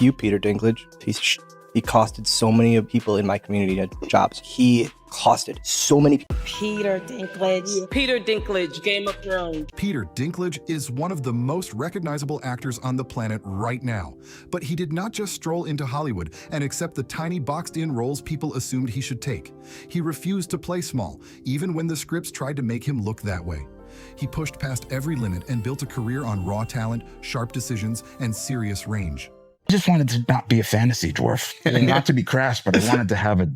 you, Peter Dinklage. He costed so many people in my community jobs. He costed so many people. Peter Dinklage. Peter Dinklage, Game of Thrones. Peter Dinklage is one of the most recognizable actors on the planet right now. But he did not just stroll into Hollywood and accept the tiny boxed-in roles people assumed he should take. He refused to play small, even when the scripts tried to make him look that way. He pushed past every limit and built a career on raw talent, sharp decisions, and serious range. I just wanted to not be a fantasy dwarf, and not to be crass, but I wanted to have a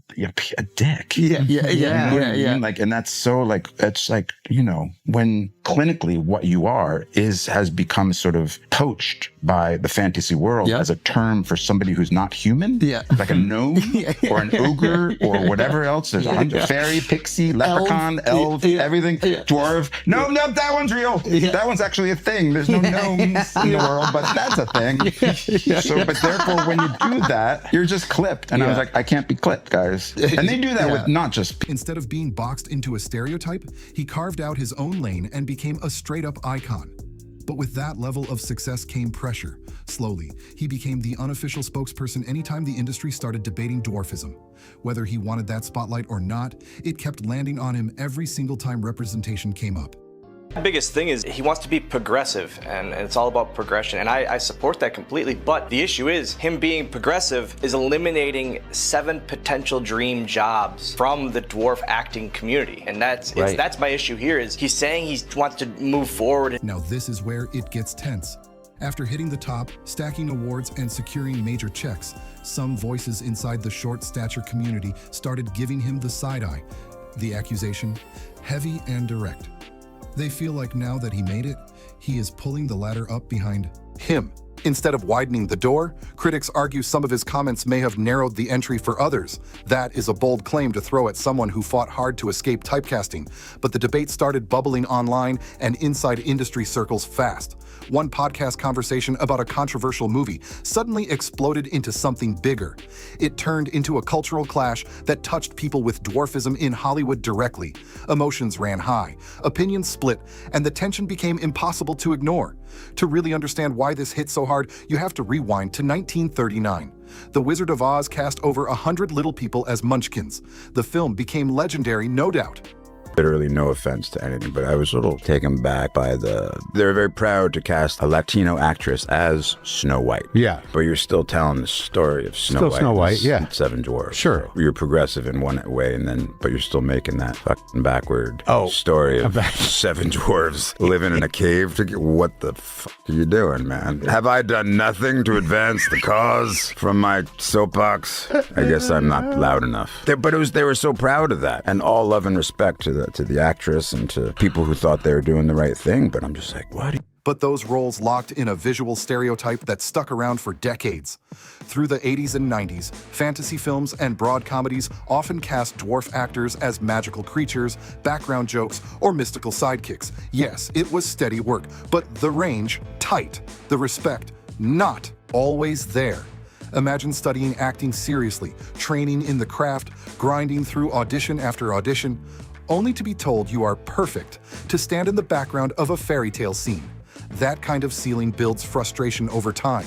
dick. Yeah. Like, and that's so like, it's like, you know, when clinically what you are has become sort of poached by the fantasy world as a term for somebody who's not human, like a gnome or an ogre or whatever else. There's a fairy, pixie, leprechaun, elf, everything, dwarf. No, that one's real. That one's actually a thing. There's no gnomes in the world, but that's a thing. But therefore, when you do that, you're just clipped. And I was like, I can't be clipped, guys. And they do that with not just... Instead of being boxed into a stereotype, he carved out his own lane and became a straight-up icon. But with that level of success came pressure. Slowly, he became the unofficial spokesperson anytime the industry started debating dwarfism. Whether he wanted that spotlight or not, it kept landing on him every single time representation came up. The biggest thing is he wants to be progressive, and it's all about progression, and I support that completely. But the issue is him being progressive is eliminating 7 potential dream jobs from the dwarf acting community, and that's my issue here. Is he's saying he wants to move forward. Now this is where it gets tense. After hitting the top, stacking awards, and securing major checks, some voices inside the short stature community started giving him the side eye. The accusation, heavy and direct. They feel like now that he made it, he is pulling the ladder up behind him. Instead of widening the door, critics argue some of his comments may have narrowed the entry for others. That is a bold claim to throw at someone who fought hard to escape typecasting. But the debate started bubbling online and inside industry circles fast. One podcast conversation about a controversial movie suddenly exploded into something bigger. It turned into a cultural clash that touched people with dwarfism in Hollywood directly. Emotions ran high, opinions split, and the tension became impossible to ignore. To really understand why this hit so hard, you have to rewind to 1939. The Wizard of Oz cast over 100 little people as munchkins. The film became legendary, no doubt. Literally no offense to anything, but I was a little taken back by they were very proud to cast a Latino actress as Snow White. Yeah. But you're still telling the story of Snow White. Yeah. 7 dwarfs. Sure. You're progressive in one way, but you're still making that fucking backward story of 7 dwarves living in a cave. What the fuck are you doing, man? Have I done nothing to advance the cause from my soapbox? I guess I'm not loud enough. But they were so proud of that, and all love and respect to the actress and to people who thought they were doing the right thing. But I'm just like, what? But those roles locked in a visual stereotype that stuck around for decades. Through the 80s and 90s, fantasy films and broad comedies often cast dwarf actors as magical creatures, background jokes, or mystical sidekicks. Yes, it was steady work, but the range, tight. The respect, not always there. Imagine studying acting seriously, training in the craft, grinding through audition after audition, only to be told you are perfect to stand in the background of a fairy tale scene. That kind of ceiling builds frustration over time.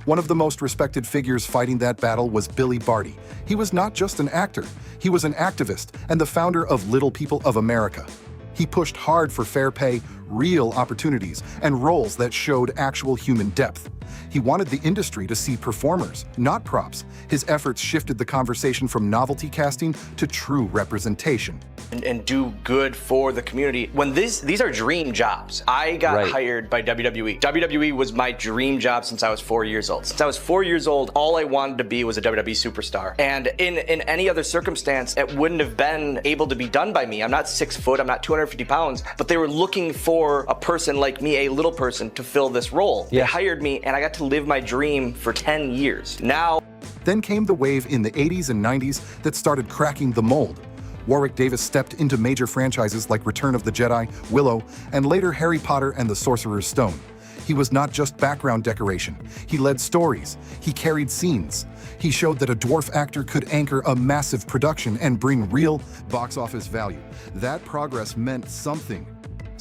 One of the most respected figures fighting that battle was Billy Barty. He was not just an actor, he was an activist and the founder of Little People of America. He pushed hard for fair pay, real opportunities, and roles that showed actual human depth. He wanted the industry to see performers, not props. His efforts shifted the conversation from novelty casting to true representation. And do good for the community. When these are dream jobs. I got hired by WWE. WWE was my dream job since I was 4 years old. Since I was 4 years old, all I wanted to be was a WWE superstar. And in any other circumstance, it wouldn't have been able to be done by me. I'm not 6 foot, I'm not 250 pounds, but they were looking for a person like me, a little person, to fill this role. They hired me and I got to live my dream for 10 years. Now. Then came the wave in the 80s and 90s that started cracking the mold. Warwick Davis stepped into major franchises like Return of the Jedi, Willow, and later Harry Potter and the Sorcerer's Stone. He was not just background decoration. He led stories. He carried scenes. He showed that a dwarf actor could anchor a massive production and bring real box office value. That progress meant something.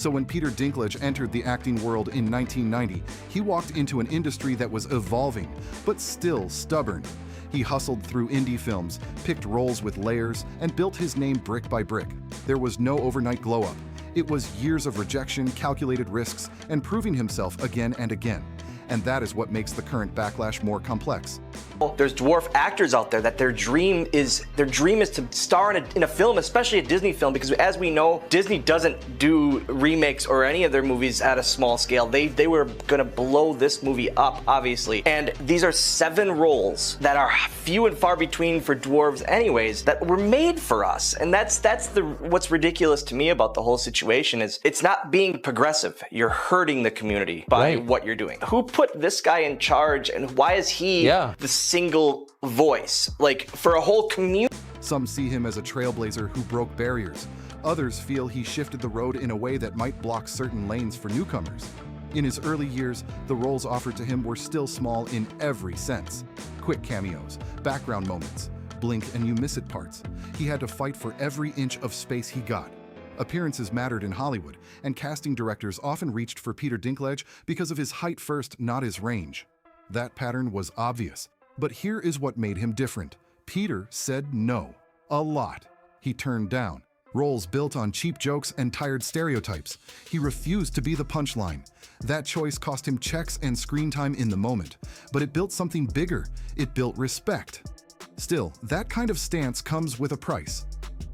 So when Peter Dinklage entered the acting world in 1990, he walked into an industry that was evolving, but still stubborn. He hustled through indie films, picked roles with layers, and built his name brick by brick. There was no overnight glow-up. It was years of rejection, calculated risks, and proving himself again and again. And that is what makes the current Backlash more complex. There's dwarf actors out there that their dream is to star in a film, especially a Disney film, because as we know, Disney doesn't do remakes or any of their movies at a small scale. They were gonna blow this movie up, obviously. And these are 7 roles that are few and far between for dwarves anyways, that were made for us. And that's what's ridiculous to me about the whole situation is it's not being progressive. You're hurting the community by what you're doing. Who put this guy in charge, and why is he the single voice, like, for a whole community? Some see him as a trailblazer who broke barriers. Others feel he shifted the road in a way that might block certain lanes for newcomers. In his early years, the roles offered to him were still small in every sense. Quick cameos, background moments, blink and you miss it parts. He had to fight for every inch of space he got. Appearances mattered in Hollywood, and casting directors often reached for Peter Dinklage because of his height first, not his range. That pattern was obvious, but here is what made him different. Peter said no. A lot. He turned down roles built on cheap jokes and tired stereotypes. He refused to be the punchline. That choice cost him checks and screen time in the moment, but it built something bigger. It built respect. Still, that kind of stance comes with a price.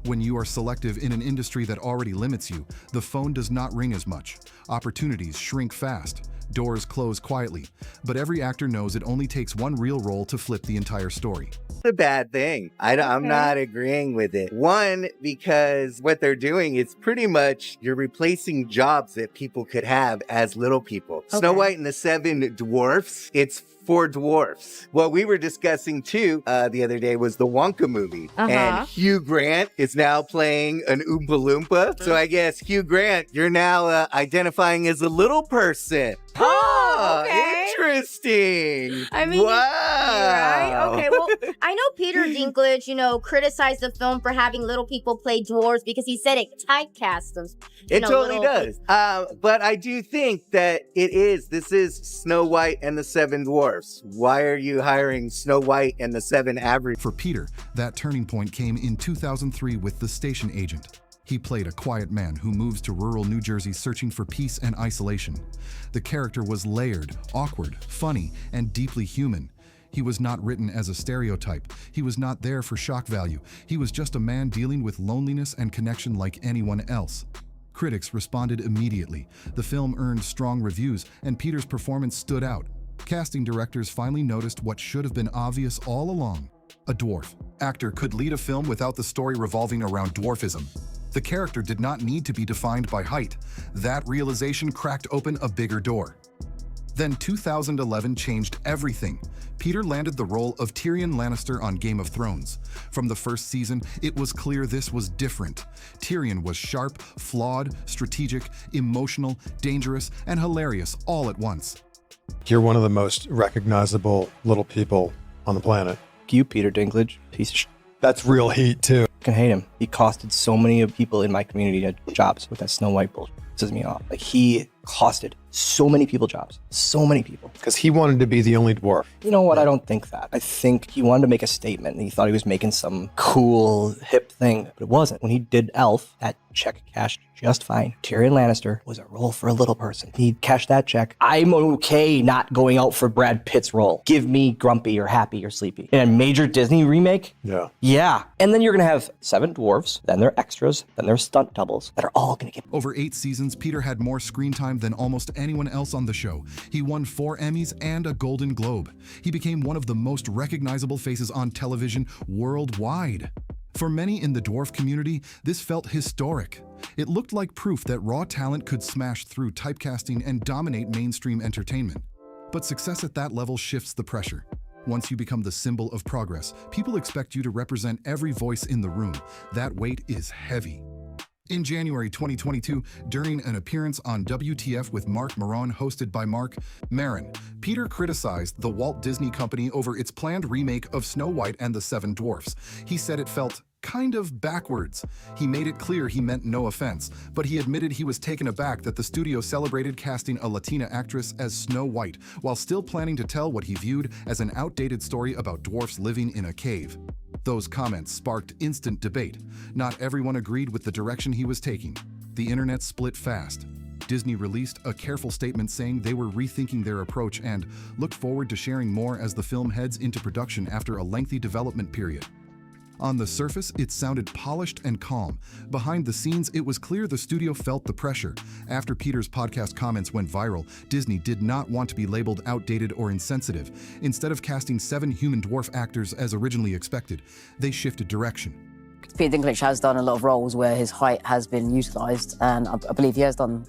When you are selective in an industry that already limits you, the phone does not ring as much. Opportunities shrink fast. Doors close quietly. But every actor knows it only takes one real role to flip the entire story. A bad thing. I'm not agreeing with it. One, because what they're doing is pretty much you're replacing jobs that people could have as little people. Snow White and the 7 Dwarfs, it's for dwarfs. What we were discussing too the other day was the Wonka movie. And Hugh Grant is now playing an Oompa Loompa. So I guess, Hugh Grant, you're now identifying as a little person. Oh, okay. Interesting. I mean, right? Okay, well, I know Peter Dinklage, criticized the film for having little people play dwarves because he said it typecast them. It totally does. But I do think that this is Snow White and the 7 Dwarfs. Why are you hiring Snow White and the 7 average? For Peter, that turning point came in 2003 with The Station Agent. He played a quiet man who moves to rural New Jersey searching for peace and isolation. The character was layered, awkward, funny, and deeply human. He was not written as a stereotype. He was not there for shock value. He was just a man dealing with loneliness and connection like anyone else. Critics responded immediately. The film earned strong reviews, and Peter's performance stood out. Casting directors finally noticed what should have been obvious all along. A dwarf actor could lead a film without the story revolving around dwarfism. The character did not need to be defined by height. That realization cracked open a bigger door. Then 2011 changed everything. Peter landed the role of Tyrion Lannister on Game of Thrones. From the first season, it was clear this was different. Tyrion was sharp, flawed, strategic, emotional, dangerous, and hilarious all at once. You're one of the most recognizable little people on the planet. You, Peter Dinklage, piece of shit. That's real heat, too. I can hate him. He costed so many people in my community jobs with that Snow White bullshit. Pisses me off. Like, he costed so many people jobs. So many people. Because he wanted to be the only dwarf. You know what? I don't think that. I think he wanted to make a statement, and he thought he was making some cool, hip thing, but it wasn't. When he did Elf, that check cashed just fine. Tyrion Lannister was a role for a little person. He cashed that check. I'm okay not going out for Brad Pitt's role. Give me Grumpy or Happy or Sleepy. In a major Disney remake? Yeah. Yeah. And then you're going to have 7 dwarfs, then their extras, then their stunt doubles that are all going to get... Over 8 seasons, Peter had more screen time than almost anyone else on the show. He won 4 Emmys and a Golden Globe. He became one of the most recognizable faces on television worldwide. For many in the dwarf community, this felt historic. It looked like proof that raw talent could smash through typecasting and dominate mainstream entertainment. But success at that level shifts the pressure. Once you become the symbol of progress, people expect you to represent every voice in the room. That weight is heavy. In January 2022, during an appearance on WTF with Mark Maron hosted by Mark Maron, Peter criticized the Walt Disney Company over its planned remake of Snow White and the 7 Dwarfs. He said it felt kind of backwards. He made it clear he meant no offense, but he admitted he was taken aback that the studio celebrated casting a Latina actress as Snow White, while still planning to tell what he viewed as an outdated story about dwarfs living in a cave. Those comments sparked instant debate. Not everyone agreed with the direction he was taking. The internet split fast. Disney released a careful statement saying they were rethinking their approach and looked forward to sharing more as the film heads into production after a lengthy development period. On the surface, it sounded polished and calm. Behind the scenes, it was clear the studio felt the pressure. After Peter's podcast comments went viral, Disney did not want to be labeled outdated or insensitive. Instead of casting 7 human dwarf actors as originally expected, they shifted direction. Peter Dinklage has done a lot of roles where his height has been utilised, and I believe he has done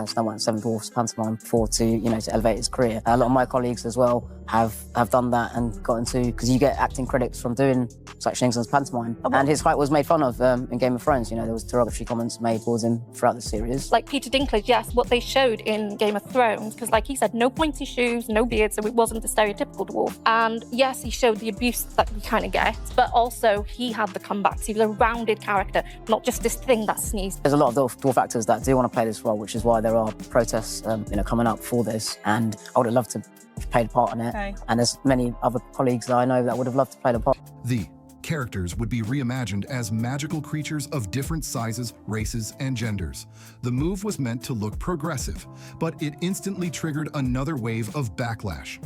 Snow White and Seven Dwarfs pantomime before to elevate his career. A lot of my colleagues as well have done that and got into, because you get acting critics from doing such things as pantomime. And his height was made fun of in Game of Thrones. There was derogatory comments made towards him throughout the series. Like Peter Dinklage, yes, what they showed in Game of Thrones, because like he said, no pointy shoes, no beard, so it wasn't the stereotypical dwarf. And yes, he showed the abuse that we kind of get, but also he had the comebacks. He was a rounded character, not just this thing that sneezed. There's a lot of dwarf actors that do want to play this role, which is why there are protests coming up for this, and I would have loved to play the part in it. Okay. And there's many other colleagues that I know that would have loved to play the part. The characters would be reimagined as magical creatures of different sizes, races, and genders. The move was meant to look progressive, but it instantly triggered another wave of backlash.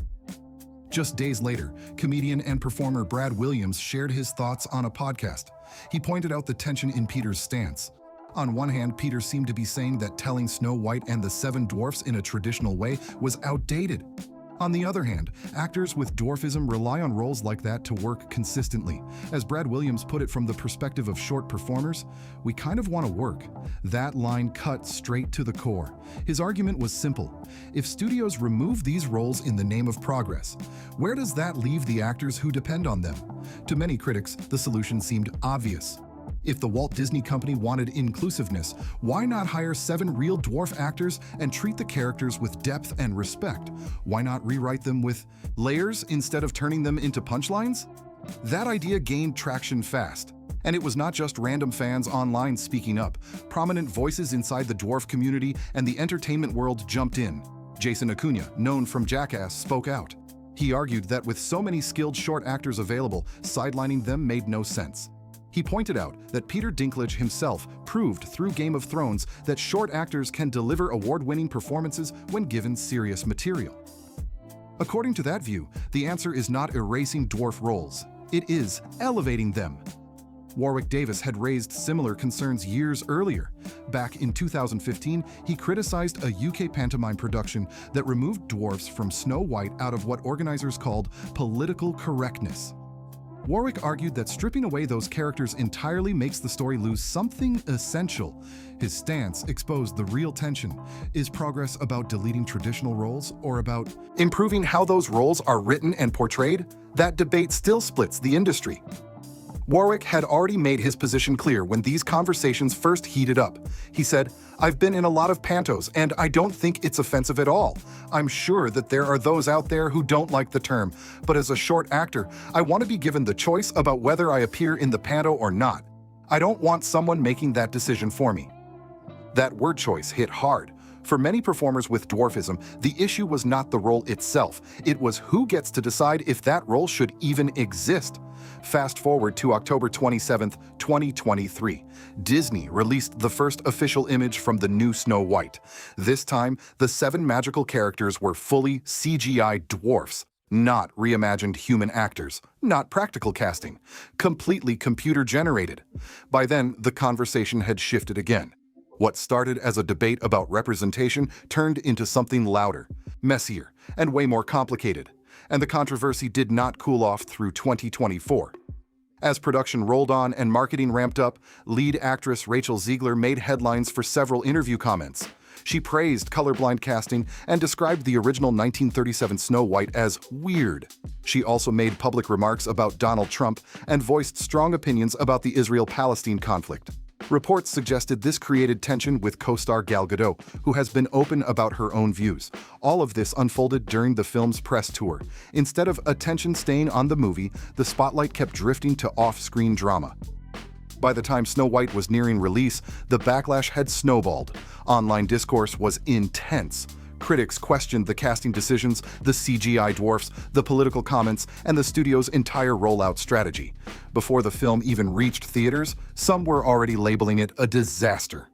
Just days later, comedian and performer Brad Williams shared his thoughts on a podcast. He pointed out the tension in Peter's stance. On one hand, Peter seemed to be saying that telling Snow White and the 7 dwarfs in a traditional way was outdated. On the other hand, actors with dwarfism rely on roles like that to work consistently. As Brad Williams put it from the perspective of short performers, we kind of want to work. That line cut straight to the core. His argument was simple. If studios remove these roles in the name of progress, where does that leave the actors who depend on them? To many critics, the solution seemed obvious. If the Walt Disney Company wanted inclusiveness, why not hire 7 real dwarf actors and treat the characters with depth and respect? Why not rewrite them with layers instead of turning them into punchlines? That idea gained traction fast. And it was not just random fans online speaking up. Prominent voices inside the dwarf community and the entertainment world jumped in. Jason Acuna, known from Jackass, spoke out. He argued that with so many skilled short actors available, sidelining them made no sense. He pointed out that Peter Dinklage himself proved through Game of Thrones that short actors can deliver award-winning performances when given serious material. According to that view, the answer is not erasing dwarf roles. It is elevating them. Warwick Davis had raised similar concerns years earlier. Back in 2015, he criticized a UK pantomime production that removed dwarfs from Snow White out of what organizers called political correctness. Warwick argued that stripping away those characters entirely makes the story lose something essential. His stance exposed the real tension. Is progress about deleting traditional roles or about improving how those roles are written and portrayed? That debate still splits the industry. Warwick had already made his position clear when these conversations first heated up. He said, "I've been in a lot of pantos, and I don't think it's offensive at all. I'm sure that there are those out there who don't like the term, but as a short actor, I want to be given the choice about whether I appear in the panto or not. I don't want someone making that decision for me." That word choice hit hard. For many performers with dwarfism, the issue was not the role itself. It was who gets to decide if that role should even exist. Fast forward to October 27th, 2023. Disney released the first official image from the new Snow White. This time, the 7 magical characters were fully CGI dwarfs, not reimagined human actors, not practical casting, completely computer-generated. By then, the conversation had shifted again. What started as a debate about representation turned into something louder, messier, and way more complicated. And the controversy did not cool off through 2024. As production rolled on and marketing ramped up, lead actress Rachel Ziegler made headlines for several interview comments. She praised colorblind casting and described the original 1937 Snow White as weird. She also made public remarks about Donald Trump and voiced strong opinions about the Israel-Palestine conflict. Reports suggested this created tension with co-star Gal Gadot, who has been open about her own views. All of this unfolded during the film's press tour. Instead of attention staying on the movie, the spotlight kept drifting to off-screen drama. By the time Snow White was nearing release, the backlash had snowballed. Online discourse was intense. Critics questioned the casting decisions, the CGI dwarfs, the political comments, and the studio's entire rollout strategy. Before the film even reached theaters, some were already labeling it a disaster.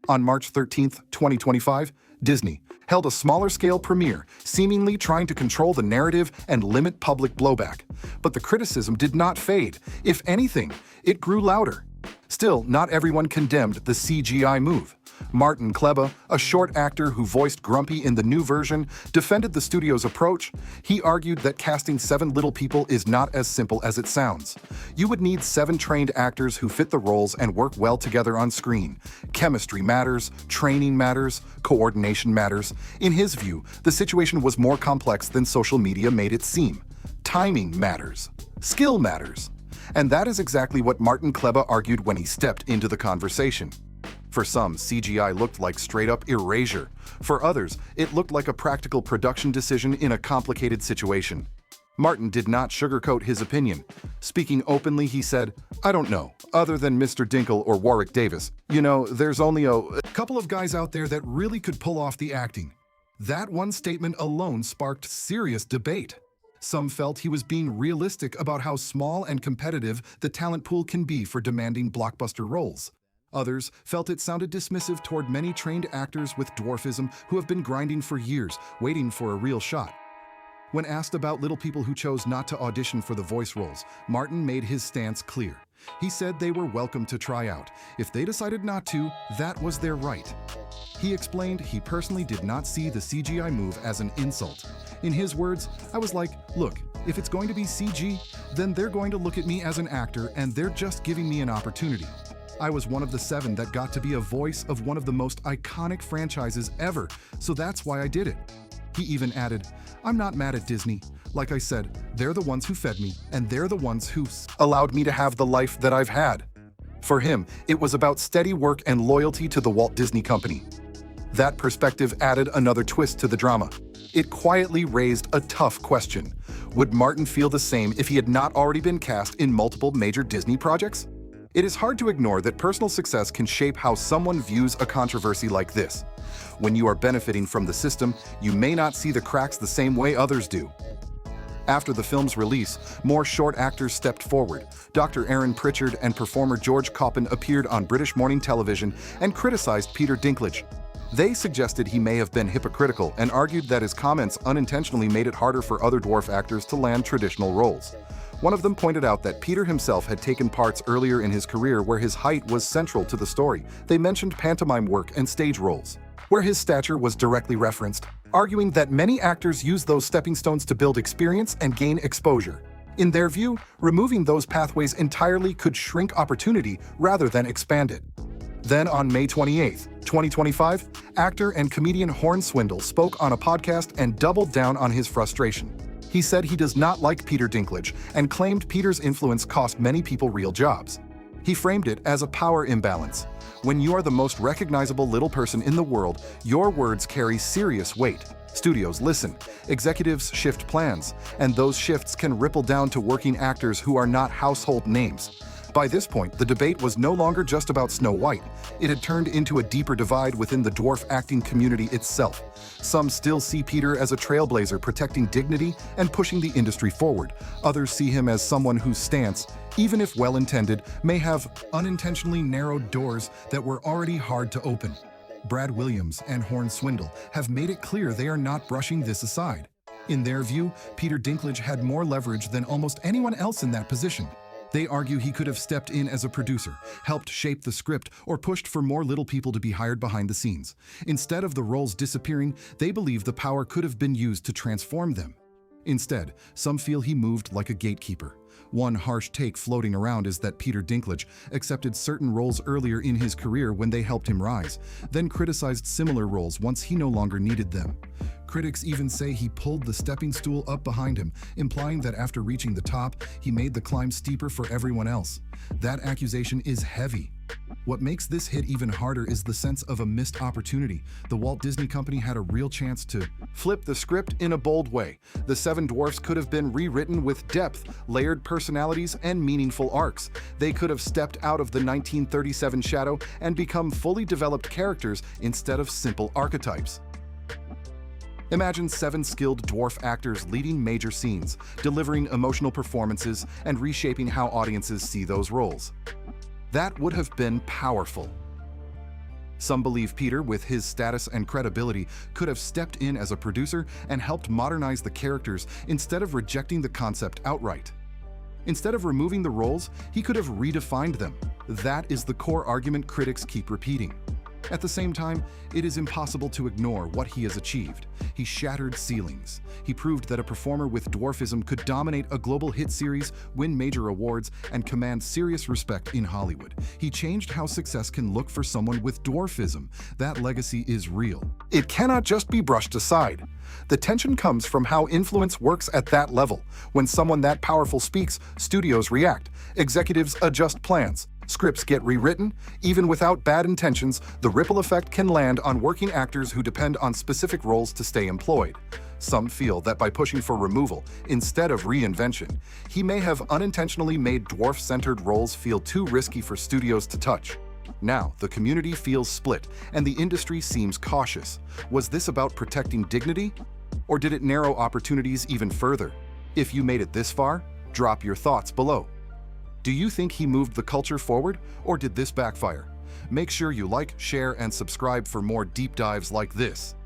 On March 13, 2025, Disney held a smaller-scale premiere, seemingly trying to control the narrative and limit public blowback. But the criticism did not fade. If anything, it grew louder. Still, not everyone condemned the CGI move. Martin Kleba, a short actor who voiced Grumpy in the new version, defended the studio's approach. He argued that casting 7 little people is not as simple as it sounds. You would need 7 trained actors who fit the roles and work well together on screen. Chemistry matters, training matters, coordination matters. In his view, the situation was more complex than social media made it seem. Timing matters. Skill matters. And that is exactly what Martin Kleba argued when he stepped into the conversation. For some, CGI looked like straight-up erasure. For others, it looked like a practical production decision in a complicated situation. Martin did not sugarcoat his opinion. Speaking openly, he said, "I don't know, other than Mr. Dinkle or Warwick Davis. You know, there's only a couple of guys out there that really could pull off the acting." That one statement alone sparked serious debate. Some felt he was being realistic about how small and competitive the talent pool can be for demanding blockbuster roles. Others felt it sounded dismissive toward many trained actors with dwarfism who have been grinding for years, waiting for a real shot. When asked about little people who chose not to audition for the voice roles, Martin made his stance clear. He said they were welcome to try out. If they decided not to, that was their right. He explained he personally did not see the CGI move as an insult. In his words, "I was like, look, if it's going to be CG, then they're going to look at me as an actor and they're just giving me an opportunity. I was one of the 7 that got to be a voice of one of the most iconic franchises ever, so that's why I did it." He even added, "I'm not mad at Disney. Like I said, they're the ones who fed me, and they're the ones who allowed me to have the life that I've had." For him, it was about steady work and loyalty to the Walt Disney Company. That perspective added another twist to the drama. It quietly raised a tough question. Would Martin feel the same if he had not already been cast in multiple major Disney projects? It is hard to ignore that personal success can shape how someone views a controversy like this. When you are benefiting from the system, you may not see the cracks the same way others do. After the film's release, more short actors stepped forward. Dr. Aaron Pritchard and performer George Coppin appeared on British morning television and criticized Peter Dinklage. They suggested he may have been hypocritical and argued that his comments unintentionally made it harder for other dwarf actors to land traditional roles. One of them pointed out that Peter himself had taken parts earlier in his career where his height was central to the story. They mentioned pantomime work and stage roles, where his stature was directly referenced, arguing that many actors use those stepping stones to build experience and gain exposure. In their view, removing those pathways entirely could shrink opportunity rather than expand it. Then on May 28, 2025, actor and comedian Hornswindle spoke on a podcast and doubled down on his frustration. He said he does not like Peter Dinklage and claimed Peter's influence cost many people real jobs. He framed it as a power imbalance. When you are the most recognizable little person in the world, your words carry serious weight. Studios listen, executives shift plans, and those shifts can ripple down to working actors who are not household names. By this point, the debate was no longer just about Snow White. It had turned into a deeper divide within the dwarf acting community itself. Some still see Peter as a trailblazer protecting dignity and pushing the industry forward. Others see him as someone whose stance, even if well-intended, may have unintentionally narrowed doors that were already hard to open. Brad Williams and Hornswindle have made it clear they are not brushing this aside. In their view, Peter Dinklage had more leverage than almost anyone else in that position. They argue he could have stepped in as a producer, helped shape the script, or pushed for more little people to be hired behind the scenes. Instead of the roles disappearing, they believe the power could have been used to transform them. Instead, some feel he moved like a gatekeeper. One harsh take floating around is that Peter Dinklage accepted certain roles earlier in his career when they helped him rise, then criticized similar roles once he no longer needed them. Critics even say he pulled the stepping stool up behind him, implying that after reaching the top, he made the climb steeper for everyone else. That accusation is heavy. What makes this hit even harder is the sense of a missed opportunity. The Walt Disney Company had a real chance to flip the script in a bold way. The Seven Dwarfs could have been rewritten with depth, layered personalities, and meaningful arcs. They could have stepped out of the 1937 shadow and become fully developed characters instead of simple archetypes. Imagine 7 skilled dwarf actors leading major scenes, delivering emotional performances, and reshaping how audiences see those roles. That would have been powerful. Some believe Peter, with his status and credibility, could have stepped in as a producer and helped modernize the characters instead of rejecting the concept outright. Instead of removing the roles, he could have redefined them. That is the core argument critics keep repeating. At the same time, it is impossible to ignore what he has achieved. He shattered ceilings. He proved that a performer with dwarfism could dominate a global hit series, win major awards, and command serious respect in Hollywood. He changed how success can look for someone with dwarfism. That legacy is real. It cannot just be brushed aside. The tension comes from how influence works at that level. When someone that powerful speaks, studios react. Executives adjust plans. Scripts get rewritten. Even without bad intentions, the ripple effect can land on working actors who depend on specific roles to stay employed. Some feel that by pushing for removal instead of reinvention, he may have unintentionally made dwarf-centered roles feel too risky for studios to touch. Now, the community feels split, and the industry seems cautious. Was this about protecting dignity? Or did it narrow opportunities even further? If you made it this far, drop your thoughts below. Do you think he moved the culture forward, or did this backfire? Make sure you like, share, and subscribe for more deep dives like this.